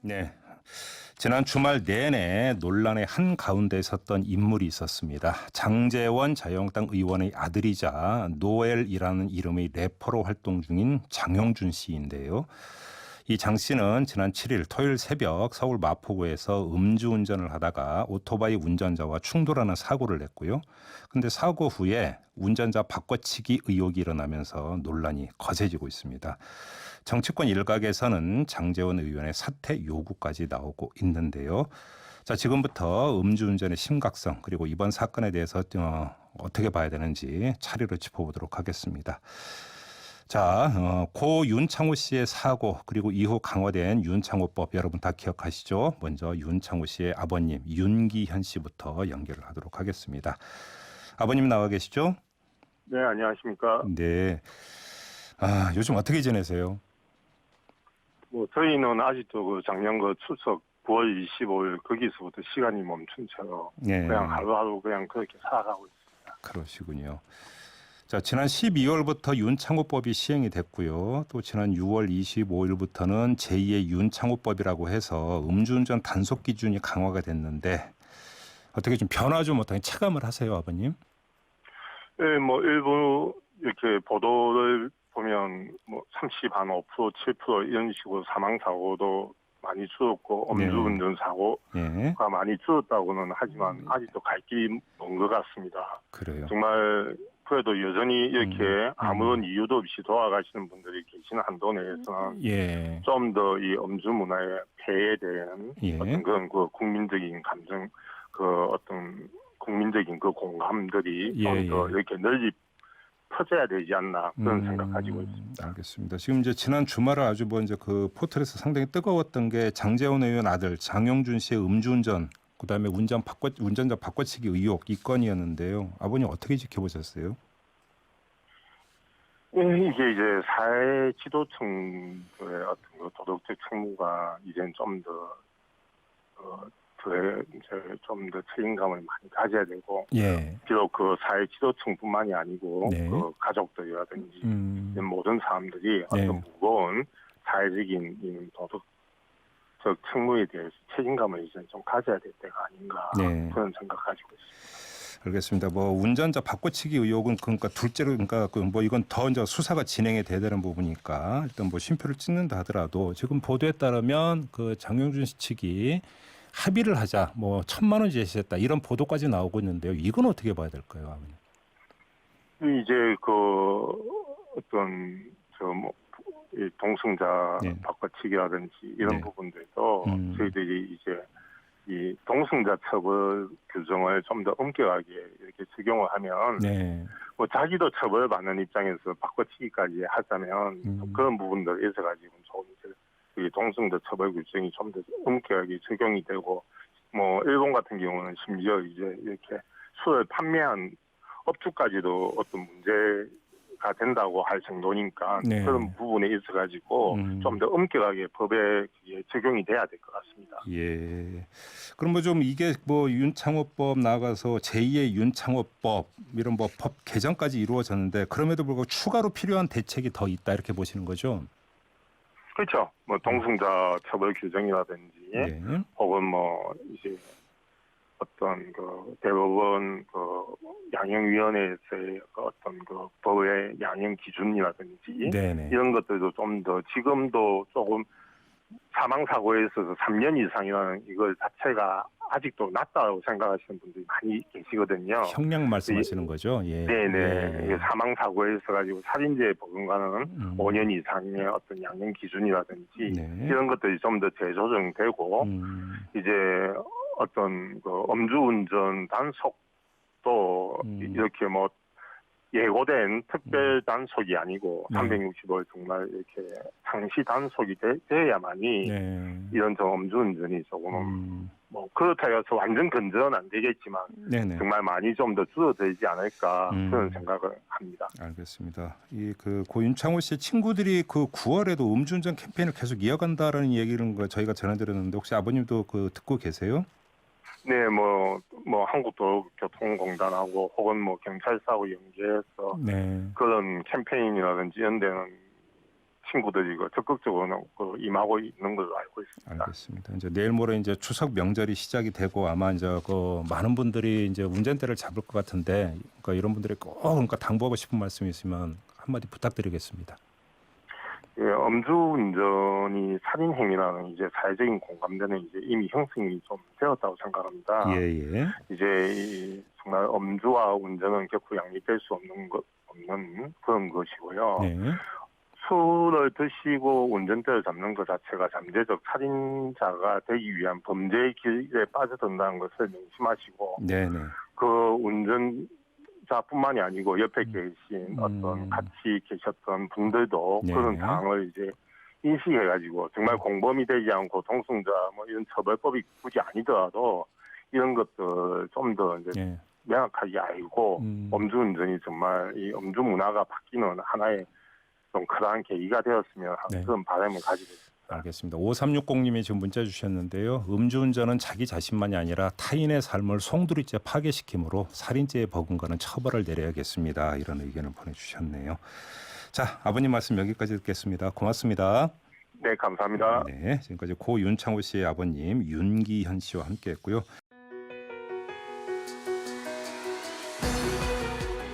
네. 지난 주말 내내 논란의 한가운데 섰던 인물이 있었습니다. 장제원 자유한국당 의원의 아들이자 노엘이라는 이름의 래퍼로 활동 중인 장영준 씨인데요. 이 장 씨는 지난 7일 토요일 새벽 서울 마포구에서 음주운전을 하다가 오토바이 운전자와 충돌하는 사고를 냈고요. 그런데 사고 후에 운전자 바꿔치기 의혹이 일어나면서 논란이 거세지고 있습니다. 정치권 일각에서는 장제원 의원의 사퇴 요구까지 나오고 있는데요. 자, 지금부터 음주운전의 심각성 그리고 이번 사건에 대해서 어떻게 봐야 되는지 차례로 짚어보도록 하겠습니다. 자, 고 윤창호 씨의 사고 그리고 이후 강화된 윤창호법 여러분 다 기억하시죠? 먼저 윤창호 씨의 아버님 윤기현 씨부터 연결을 하도록 하겠습니다. 아버님 나와 계시죠? 네, 안녕하십니까. 네. 아, 요즘 어떻게 지내세요? 저희는 아직도 작년 추석 9월 25일 거기서부터 시간이 멈춘 채로 네. 그냥 하루하루 그냥 그렇게 살아가고 있습니다. 그러시군요. 자, 지난 12월부터 윤창호법이 시행이 됐고요. 또 지난 6월 25일부터는 제2의 윤창호법이라고 해서 음주운전 단속 기준이 강화가 됐는데 어떻게 좀 변화 좀 어떻게 체감을 하세요, 아버님? 네, 일부 이렇게 보도를 보면 30, 한 5%, 7% 이런 식으로 사망 사고도 많이 줄었고 음주운전 사고가 네. 많이 줄었다고는 하지만 아직도 갈 길이 먼 것 같습니다. 그래요. 정말 그래도 여전히 이렇게 아무런 이유도 없이 돌아가시는 분들이 계시는 한도 내에서는 예. 좀 더 이 음주 문화의 폐해에 대한 예. 어떤 그런 국민적인 감정, 어떤 국민적인 공감들이 좀 더 이렇게 널리 퍼져야 되지 않나 그런 생각 가지고 있습니다. 알겠습니다. 지금 이제 지난 주말에 아주 이제 그 포털에서 상당히 뜨거웠던 게 장제원 의원 아들 장영준 씨의 음주운전, 그다음에 운전자 바꿔치기 의혹 이 건이었는데요. 아버님 어떻게 지켜보셨어요? 이게 이제 사회 지도층의 어떤 도덕적 책무가 이제는 좀 더 이제 좀 더 책임감을 많이 가져야 되고, 예. 비록 사회 지도층뿐만이 아니고 네. 가족들이라든지 이런 모든 사람들이 어떤 무거운 사회적인 이 도덕적 책무에 대해서 책임감을 이제 좀 가져야 될 때가 아닌가 그런 생각 가지고 있습니다. 알겠습니다. 운전자 바꿔치기 의혹은 그러니까 둘째로 그러니까 이건 더 이제 수사가 진행이 돼야 되는 부분이니까 일단 심표를 찍는다 하더라도 지금 보도에 따르면 그 장영준 씨 측이 합의를 하자 1,000만 원 제시했다 이런 보도까지 나오고 있는데요. 이건 어떻게 봐야 될까요, 아버님? 이제 어떤 이 동승자 바꿔치기라든지 이런 부분들도 저희들이 이제 이 동승자 처벌 규정을 좀 더 엄격하게 이렇게 적용을 하면 자기도 처벌받는 입장에서 바꿔치기까지 하자면 그런 부분들에 있어 가지고 좀 이 동승자 처벌 규정이 좀 더 엄격하게 적용이 되고 일본 같은 경우는 심지어 이제 이렇게 술을 판매한 업주까지도 어떤 문제가 된다고 할 정도니까 그런 부분에 있어 가지고 좀 더 엄격하게 법에 적용이 돼야 될 것 같습니다. 예. 그럼 좀 이게 윤창호법 나가서 제2의 윤창호법 이런 법 개정까지 이루어졌는데 그럼에도 불구하고 추가로 필요한 대책이 더 있다 이렇게 보시는 거죠? 그렇죠. 동승자 처벌 규정이라든지 혹은 이제 어떤 대법원 양형위원회에서의 어떤 법의 양형 기준이라든지 이런 것들도 좀 더 지금도 조금 사망 사고에 있어서 3년 이상이라는 이걸 자체가 아직도 낮다고 생각하시는 분들이 많이 계시거든요. 형량 말씀하시는 거죠? 네네. 사망 사고에 있어가지고 살인죄에 적용하는 5년 이상의 어떤 양형 기준이라든지 이런 것들이 좀 더 재조정되고 이제 어떤 음주운전 단속도 이렇게 예고된 특별 단속이 아니고 365일 정말 이렇게 상시 단속이 돼야만이 이런 음주운전이 조금 그렇다고 해서 완전 근절은 안 되겠지만 정말 많이 좀 더 줄어들지 않을까 그런 생각을 합니다. 알겠습니다. 고 윤창호 씨의 친구들이 9월에도 음주운전 캠페인을 계속 이어간다라는 얘기를 저희가 전해드렸는데 혹시 아버님도 듣고 계세요? 네, 한국도로교통공단하고 혹은 경찰서하고 연계해서 그런 캠페인이라든지 이런 데는 친구들이 적극적으로 임하고 있는 걸로 알고 있습니다. 알겠습니다. 이제 내일 모레 이제 추석 명절이 시작이 되고 아마 이제 많은 분들이 이제 운전대를 잡을 것 같은데, 그러니까 이런 분들이 꼭 그러니까 당부하고 싶은 말씀이 있으면 한마디 부탁드리겠습니다. 예, 음주운전이 살인 행위라는 이제 사회적인 공감대는 이제 이미 형성이 좀 되었다고 생각합니다. 예. 이제 정말 음주와 운전은 결코 양립될 수 없는 그런 것이고요. 네. 술을 드시고 운전대를 잡는 것 자체가 잠재적 살인자가 되기 위한 범죄의 길에 빠져든다는 것을 명심하시고, 네네. 그 운전자뿐만이 아니고 옆에 계신 어떤 같이 계셨던 분들도 네. 그런 상황을 이제 인식해가지고 정말 공범이 되지 않고 동승자 이런 처벌법이 굳이 아니더라도 이런 것들 좀 더 이제 네. 명확하게 알고 음주운전이 정말 이 음주 문화가 바뀌는 하나의 좀 그러한 계기가 되었으면 하는 그런 바람을 가지고 있습니다. 알겠습니다. 5360님이 지금 문자 주셨는데요. 음주운전은 자기 자신만이 아니라 타인의 삶을 송두리째 파괴시키므로 살인죄에 버금가는 처벌을 내려야겠습니다. 이런 의견을 보내주셨네요. 자, 아버님 말씀 여기까지 듣겠습니다. 고맙습니다. 네, 감사합니다. 네, 지금까지 고 윤창호 씨의 아버님 윤기현 씨와 함께했고요.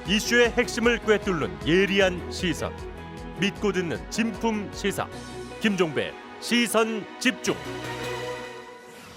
이슈의 핵심을 꿰뚫는 예리한 시선, 믿고 듣는 진품 시사 김종배 시선 집중.